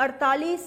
48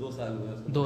2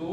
2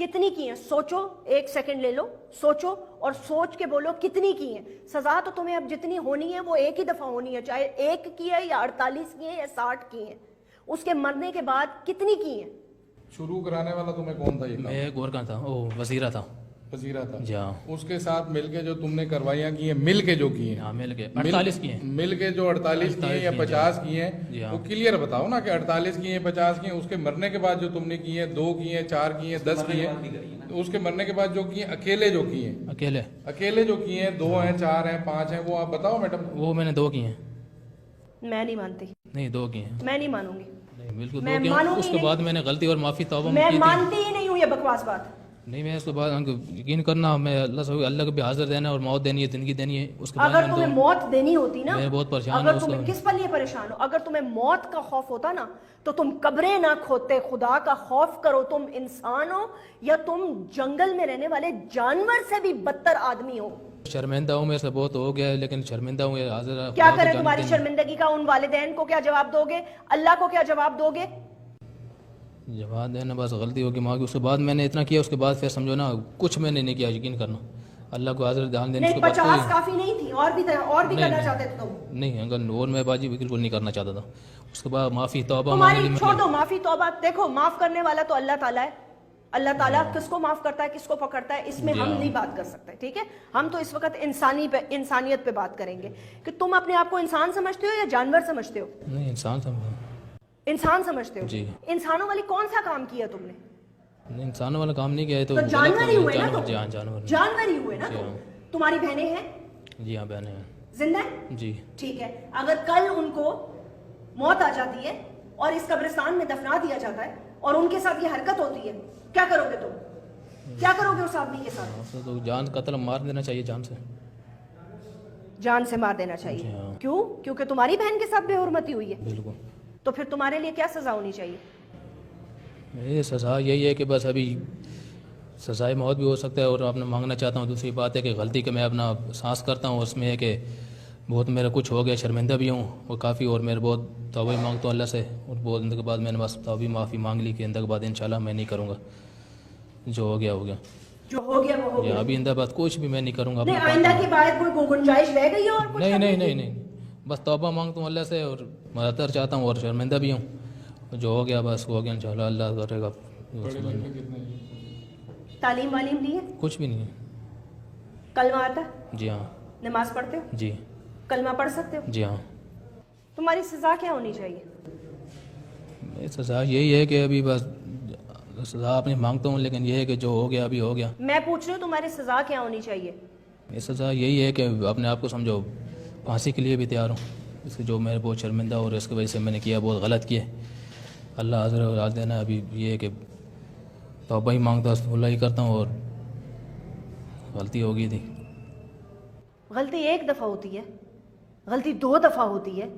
کتنی کی ہیں؟ سوچو، ایک سیکنڈ لے لو، سوچو اور سوچ کے بولو کتنی کی ہیں. سزا تو تمہیں اب جتنی ہونی ہے وہ ایک ہی دفعہ ہونی ہے، چاہے 1 کی ہے یا 48 کی ہے یا 60 کی ہیں. اس کے مرنے کے بعد کتنی کی ہیں؟ شروع کرانے والا تمہیں کون تھا؟ یہ میں گورکھا تھا، وہ وزیرہ تھا. وزیرہ تھا. جی ہاں. اس کے ساتھ مل کے جو تم نے کروائیاں کی ہیں، مل کے جو کی ہیں، ہاں مل کے 48 کی ہیں. مل کے جو 48 کی ہیں یا 50 کی ہیں، جی ہاں. وہ کلیئر بتاؤ نا کہ 48 کی ہیں 50 کی ہیں. اس کے مرنے کے بعد جو تم نے کی ہیں، 2 کی ہیں 4 کی ہیں 10 کی ہیں، اس کے مرنے کے بعد جو کی ہیں اکیلے جو کی ہیں، اکیلے جو کی ہیں 2 ہیں 4 ہیں 5 ہیں، وہ آپ بتاؤ میڈم. وہ میں نے 2 کی ہیں. میں نہیں مانتی. نہیں 2 کی ہیں. میں نہیں مانوں گی. نہیں بالکل میں 2 کی ہیں. مانوں اس گی کے نہیں. بعد میں نے غلطی اور معافی توبہ میں کی تھی. مانتی ہی نہیں ہوں یہ بکواس بات. نہیں میں اس کے بعد یقین کرنا، میں اللہ کو بھی حاضر دینا اور موت دینی ہے، زندگی دینی ہے. اس کے بعد اگر تمہیں موت دینی ہوتی نا، میں بہت پریشان اگر ہوں. تمہیں کس پر لیے پریشان ہو؟ اگر تمہیں موت کا خوف ہوتا نا تو تم قبریں نہ کھودتے. خدا کا خوف کرو. تم انسان ہو یا تم جنگل میں رہنے والے جانور سے بھی بدتر آدمی ہو. شرمندہ ہوں، میرے سے بہت ہو گیا ہے، لیکن شرمندہ ہوں. حاضر کیا کرے تمہاری شرمندگی کا؟ ان والدین کو کیا جواب دو گے؟ اللہ کو کیا جواب دو گے؟ جواب دینا بس غلطی ہوگی ماں کی. اس کے بعد میں نے اتنا کیا، اس کے بعد پھر سمجھو نا کچھ میں نے نہیں کیا. یقین کرنا اللہ کو حاضر دھیان دینے. نہیں 50 کافی نہیں تھی، اور بھی کرنا چاہتے تھے تم. نہیں اگر اور میں باجی بالکل نہیں کرنا چاہتا تھا. اس کے بعد معافی توبہ تمہاری چھوڑ دو معافی توبہ. دیکھو معاف کرنے والا تو اللہ تعالیٰ ہے. اللہ تعالیٰ کس کو معاف کرتا ہے کس کو پکڑتا ہے اس میں ہم نہیں بات کر سکتے. ٹھیک ہے، ہم تو اس وقت انسانیت پہ بات کریں گے کہ تم اپنے آپ کو انسان سمجھتے ہو یا جانور سمجھتے ہو؟ نہیں انسان سمجھو. انسان سمجھتے ہو. جی. انسانوں والی کون سا کام کیا تم نے؟ نہیں انسانوں والا کام نہیں کیا ہے تو جانور ہی ہوئے نا. جی ہاں جانور. جانور ہی ہوئے نا. تمہاری بہنیں ہیں؟ جی ہاں بہنیں ہیں. زندہ ہیں؟ جی. ٹھیک ہے، اگر کل ان کو موت آ جاتی ہے اور اس قبرستان میں دفنا دیا جاتا ہے اور ان کے ساتھ یہ حرکت ہوتی ہے، کیا کرو گے تم؟ کیا کرو گے اس آدمی کے ساتھ؟ تو جان قتل مار دینا چاہیے. جان سے جان سے مار دینا چاہیے. کیوں؟ کیونکہ تمہاری بہن کے ساتھ بے حرمتی ہوئی ہے. بالکل. تو پھر تمہارے لیے کیا سزا ہونی چاہیے؟ یہ سزا یہی ہے کہ بس ابھی سزائے موت بھی ہو سکتا ہے اور اپنا مانگنا چاہتا ہوں. دوسری بات ہے کہ غلطی کہ میں اپنا سانس کرتا ہوں اس میں ہے کہ بہت میرا کچھ ہو گیا، شرمندہ بھی ہوں اور کافی، اور میرے بہت توبہ مانگتا ہوں اللہ سے. اور بہت اندر کے بعد میں نے بس توبہ معافی مانگ لی کہ اندر کے بعد انشاءاللہ میں نہیں کروں گا. جو ہو گیا ہو گیا. جو ہو گیا وہ ہو گیا. ابھی اندر بعد کچھ بھی میں نہیں کروں گا. نہیں آئندہ کی بات کوئی گنجائش رہ گئی ہے اور کچھ؟ نہیں بس توبہ مانگتا ہوں اللہ سے اور مدد چاہتا ہوں اور شرمندہ بھی ہوں. جو ہو گیا بس ہو گیا، انشاءاللہ اللہ کرے گا. تعلیم والیم دی ہے؟ کچھ بھی نہیں ہے. کلمہ آتا ہے؟ جی ہاں. نماز پڑھتے ہو؟ جی. کلمہ پڑھ سکتے ہو؟ جی ہاں. تمہاری سزا کیا ہونی چاہیے؟ سزا یہی ہے کہ ابھی بس سزا اپنی مانگتا ہوں، لیکن یہ ہے کہ جو ہو گیا ابھی ہو گیا. میں پوچھ رہی ہوں تمہاری سزا کیا ہونی چاہیے؟ یہ سزا یہی ہے کہ اپنے آپ کو سمجھو پھانسی کے لیے بھی تیار ہوں. اس کے جو میں بہت شرمندہ اور اس کی وجہ سے میں نے کیا بہت غلط کیا. اللہ حاضر اور راز دینا. ابھی یہ ہے کہ توبہ ہی مانگتا ہوں، اللہ ہی کرتا ہوں اور غلطی ہو گئی تھی. غلطی ایک دفعہ ہوتی ہے، غلطی 2 دفعہ ہوتی ہے،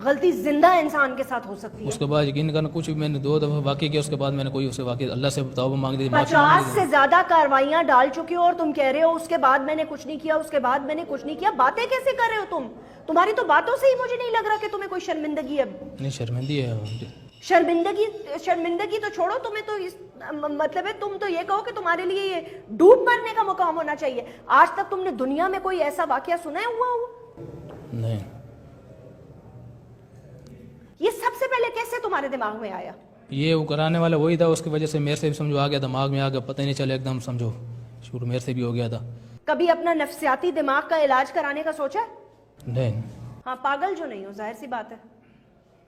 غلطی زندہ انسان کے ساتھ ہو سکتی ہے. اس کے بعد یقین کرنا کچھ بھی میں نے 2 دفعہ واقعی کیا. اس کے بعد میں نے کوئی اس سے واقعی اللہ سے توبہ مانگ دی. 50 سے زیادہ کاروائیاں ڈال چکی ہو اور تم کہہ رہے ہو اس کے بعد میں نے کچھ نہیں کیا، اس کے بعد میں نے کچھ نہیں کیا. باتیں کیسے کر رہے ہو تم؟ تمہاری تو باتوں سے ہی مجھے نہیں لگ رہا کہ تمہیں کوئی شرمندگی ہے. نہیں شرمندگی ہے. شرمندگی تو چھوڑو. تمہیں تو مطلب ہے تم تو یہ کہو کہ تمہارے لیے یہ ڈوب مرنے کا مقام ہونا چاہیے. آج تک تم نے دنیا میں کوئی ایسا واقعہ سنا ہے ہوا ہو؟ نہیں. یہ سب سے پہلے کیسے تمہارے دماغ میں آیا؟ یہ وہ کرانے والا وہی تھا، اس کی وجہ سے میرے سے بھی سمجھو آ گیا، دماغ میں آ گیا، پتہ نہیں چلا ایک دم سمجھو شروع میرے سے بھی ہو گیا تھا. کبھی اپنا نفسیاتی دماغ کا علاج کرانے کا سوچا ہے؟ نہیں. ہاں پاگل جو نہیں ہو، ظاہر سی بات ہے.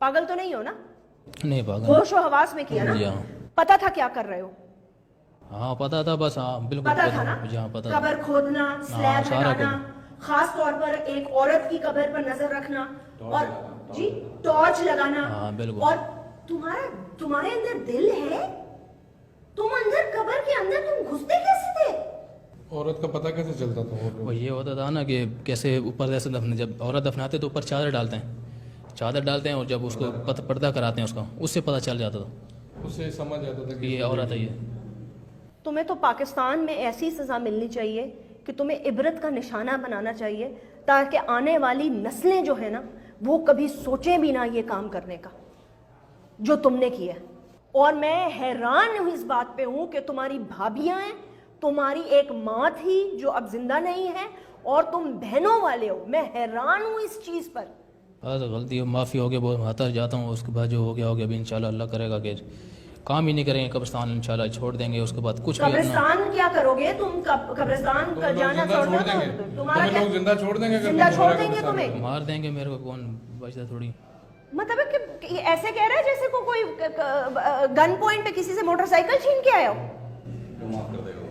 پاگل تو نہیں ہو نا؟ نہیں پاگل. ہوش و حواس میں کیا نا؟ جی ہاں. پتا تھا کیا کر رہے ہو؟ ہاں پتا تھا بس. ہاں بالکل پتا تھا نا. قبر کھودنا، سلیب لگانا، خاص طور پر ایک عورت کی قبر پر نظر رکھنا اور جی ٹارچ لگانا. اور تمہارے اندر دل ہے؟ تم اندر قبر کے اندر تم گھستے کیسے تھے؟ عورت کا پتہ کیسے چلتا تھا؟ وہ یہ ہوتا تھا نا کہ کیسے اوپر جیسے جب عورت دفناتے تو اوپر چادر ڈالتے ہیں اور جب اس کو پردہ کراتے ہیں اس کا، اس سے پتہ چل جاتا تھا، اس سے سمجھ آتا تھا کہ یہ عورت ہے. یہ تمہیں تو پاکستان میں ایسی سزا ملنی چاہیے کہ تمہیں عبرت کا نشانہ بنانا چاہیے تاکہ آنے والی نسلیں جو ہیں نا وہ کبھی سوچیں بھی نہ یہ کام کرنے کا جو تم نے کیا. اور میں حیران ہوں اس بات پہ ہوں کہ تمہاری بھابیاں ہیں, تمہاری ایک ماں تھی جو اب زندہ نہیں ہے, اور تم بہنوں والے ہو. میں حیران ہوں اس چیز پر. بس غلطی معافی ہو گیا, بہت ماتر جاتا ہوں. اس کے بعد جو ہو گیا ابھی انشاءاللہ اللہ کرے گا کہ کام ہی نہیں کریں گے, قبرستان انشاءاللہ چھوڑ دیں گے. اس کے بعد کچھ بھی قبرستان کیا کرو گے تم؟ قبرستان کا جانا چھوڑ دیں گے تمہارا, لوگ زندہ چھوڑ دیں گے, زندہ چھوڑ دیں گے تمہیں, مار دیں گے میرے کو, کون بچتا تھوڑی. مطلب کہ ایسے کہہ رہا ہے جیسے کوئی گن پوائنٹ پہ کسی سے موٹر سائیکل چھین کے آیا ہو. معاف کر دے گا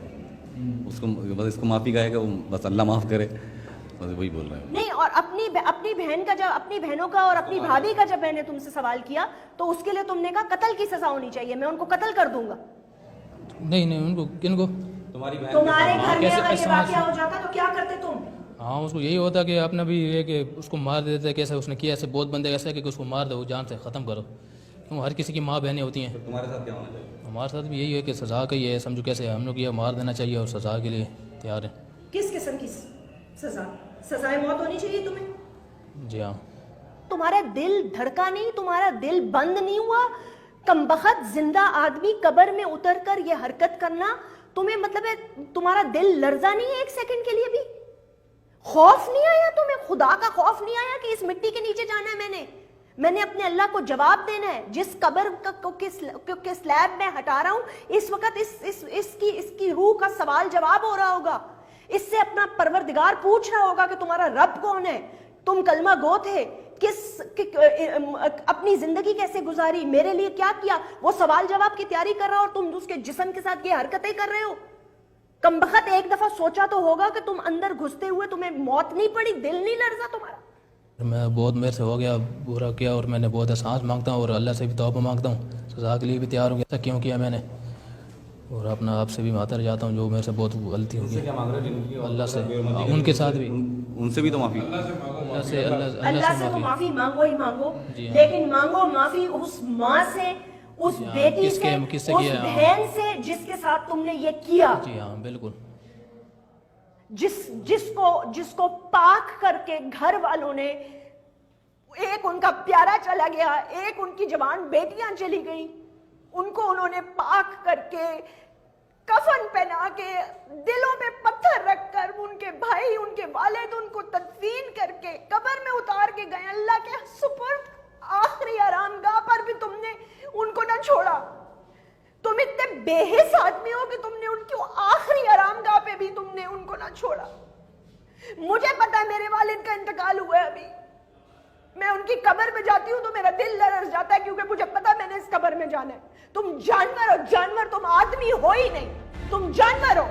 اس کو, بس اس کو معافی کہے گا, بس اللہ معاف کرے, بس وہی بول رہے ہیں. نہیں, اور اپنی بہن کا, جب اپنی بہنوں کا اور اپنی بھابھی کا جب میں نے تم سے سوال کیا تو اس کے لیے تم نے کہا قتل کی سزا ہونی چاہیے, میں ان کو قتل کر دوں گا. نہیں ان کو, کن کو؟ تمہاری بہن تمہارے گھر میں اگر یہ واقعہ ہو جاتا تو کیا کرتے تم؟ ہاں اس کو یہی ہوتا کہ اپنا بھی یہ کہ اس کو مار دیتے, کیسے اس نے کیا, ایسے بہت بندے ایسے کہ اس کو مار دو, جان سے ختم کرو. کیوں ہر کسی کی ماں بہنیں ہوتی ہیں. تمہارے ساتھ کیا ہونا چاہیے؟ ہمارے ساتھ بھی یہی ہے کہ سزا کا یہ ہے, سمجھو کیسے ہم لوگ یہ مار دینا چاہیے اور سزا کے لیے تیار ہیں. کس قسم کی سزا؟ سزائے موت ہونی چاہیے تمہیں. جی ہاں. تمہارا دل دھڑکا نہیں, تمہارا دل بند نہیں ہوا؟ کمبخت زندہ آدمی قبر میں اتر کر یہ حرکت کرنا تمہیں, مطلب ہے تمہارا دل لرزا نہیں ہے ایک سیکنڈ کے لیے بھی؟ خوف نہیں آیا تمہیں, خدا کا خوف نہیں آیا کہ اس مٹی کے نیچے جانا ہے؟ میں نے اپنے اللہ کو جواب دینا ہے. جس قبر کے سلیب میں ہٹا رہا ہوں اس وقت اس کی روح کا سوال جواب ہو رہا ہوگا. اس سے اپنا پروردگار پوچھ رہا ہوگا کہ تمہارا رب کون ہے, تم کلمہ گو تھے, اپنی زندگی کیسے گزاری, میرے لیے کیا کیا, وہ سوال جواب کی تیاری کر رہا ہو اور تم اس کے جسم کے ساتھ یہ حرکتیں کر رہے ہو. کمبخت ایک دفعہ سوچا تو ہوگا کہ تم اندر گھستے ہوئے تمہیں موت نہیں پڑی, دل نہیں لرزا تمہارا؟ میں بہت میرے سے ہو گیا, برا کیا, اور میں نے بہت احساس مانگتا ہوں اور اللہ سے بھی توبہ مانگتا ہوں, سزا کے لیے بھی تیار ہو گیا. ایسا کیوں کیا میں نے, اور اپنا آپ سے بھی معذر جاتا ہوں جو میرے سے بہت غلطی ہوگی. کیا مانگ رہے ہیں؟ اللہ سے, ان کے ساتھ بھی, ان سے بھی تو معافی. اللہ سے تو معافی مانگو ہی مانگو, لیکن مانگو معافی اس ماں سے, اس بیٹی سے, اس بہن سے جس کے ساتھ تم نے یہ کیا. جی ہاں بالکل. جس کو پاک کر کے گھر والوں نے, ایک ان کا پیارا چلا گیا, ایک ان کی جوان بیٹیاں چلی گئیں, ان کو انہوں نے پاک کر کے, کفن پہنا کے, دلوں پہ پتھر رکھ کر, ان کے بھائی, ان کے والد ان کو تدفین کر کے قبر میں اتار کے گئے اللہ کے سپرد. آخری آرام گاہ پر بھی تم نے ان کو نہ چھوڑا. تم اتنے بے حس آدمی ہو کہ تم نے ان کی آخری آرام گاہ پہ بھی تم نے ان کو نہ چھوڑا. مجھے پتا ہے میرے والد کا انتقال ہوا ہے, ابھی میں ان کی قبر میں جاتی ہوں تو میرا دل لرز جاتا ہے کیونکہ مجھے پتا میں نے اس قبر میں جانا ہے. تم جانور ہو, جانور, تم آدمی ہو ہی نہیں, تم جانور ہو.